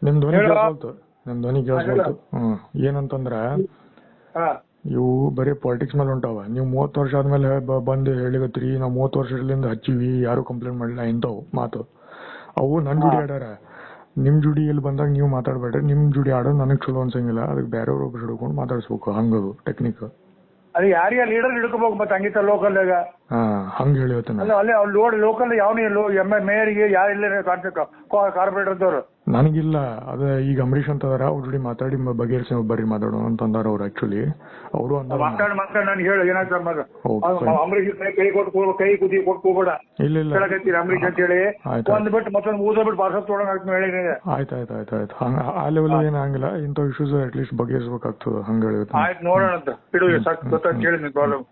ನಿಮ್ ಧ್ವನಿ ಕೇಳ್ಕೊಳ್ತು. ಏನಂತಂದ್ರ ಇವು ಬರೀ ಪಾಲಿಟಿಕ್ಸ್ ಮೇಲೆ ಹೊಂಟಾವ. ನೀವು 30 ವರ್ಷ ಆದ್ಮೇಲೆ ಬಂದು ಹೇಳಿಗತ್ರಿ ನಾವು 30 ವರ್ಷದಿಂದ ಹಚ್ಚಿವಿ ಯಾರು ಕಂಪ್ಲೇಂಟ್ ಮಾಡಿಲ್ಲ ಇಂಥವು ಮಾತು. ಅವು ನನ್ ಜುಡಿ ಆಡ್ಯಾರ. ನಿಮ್ ಜುಡಿ ಇಲ್ಲಿ ಬಂದಾಗ ನೀವು ಮಾತಾಡ್ಬೇಡ್ರಿ. ನಿಮ್ ಜುಡಿ ಆಡೋದು ನನಗ್ ಚಲೋ ಅನ್ಸಂಗಿಲ್ಲ. ಅದಕ್ಕೆ ಬೇರೆಯವ್ರ ಒಬ್ರು ಹಿಡ್ಕೊಂಡು ಮಾತಾಡ್ಸ್ಬೇಕು. ಹಂಗದು ಟೆಕ್ನಿಕ್. ಅದು ಯಾರಿಗೆ ಲೀಡರ್ ಹಿಡ್ಕೋಬೇಕು ಮತ್ತೆ ಹಂಗಿತ್ತ ಲೋಕಲ್ ಹಂಗ ಹೇಳಿವತ್ತ ಅಲ್ಲಿ ಲೋಕಲ್ ಯಾವ ಮೇಯರ್ಗೆ ಯಾರು ಇಲ್ಲ ಕಾರ್ಪೊರೇಟರ್ದವ್ರು ನನಗಿಲ್ಲ. ಅದ ಈಗ ಅಂಬರೀಶ್ ಅಂತದಾರ ಅವ್ರ ಜೋಡಿ ಮಾತಾಡಿ ಬಗೆಹರಿಸಿ ಬರ್ರಿ ಮಾತಾಡೋಣ ಅಂತಂದಾರ ಅವ್ರು. ಆಕ್ಚುಲಿ ಅವರು ಮಾತಾಡಿ ನಾನು ಹೇಳು ಏನಾಗ್ತದೆ ಅಂಬರೀಶ್ ಕೈ ಕುದಿ ಕೊಟ್ಕೋಬೇಡ ಹೇಳಕತ್ತೀರಿ ಅಂಬರೀಶ್ ಅಂತ ಹೇಳಿ ಒಂದ್ ಬಿಟ್ಟು ಮತ್ತೊಂದು ಊದ ಬಿಟ್ಟು ಭಾಷೆ ತೊಗೊಳಂಗ್ ಹೇಳಿ. ಆಯ್ತಾಯ್ತಾಯ್ತಾಯ್ತು. ಆ ಲೆವೆಲ್ ಏನಾಗಿಲ್ಲ. ಇಂಥ ಇಶ್ಯೂಸ್ ಅಟ್ ಲೀಸ್ಟ್ ಬಗೆಹರಿಸಬೇಕಾಗ್ತದೆ. ಹಂಗ ಹೇಳಿ ಆಯ್ತು ನೋಡೋಣ ಅಂತ ಇಡು ಗೊತ್ತಾಗ ಕೇಳಿ ಪ್ರಾಬ್ಲಮ್.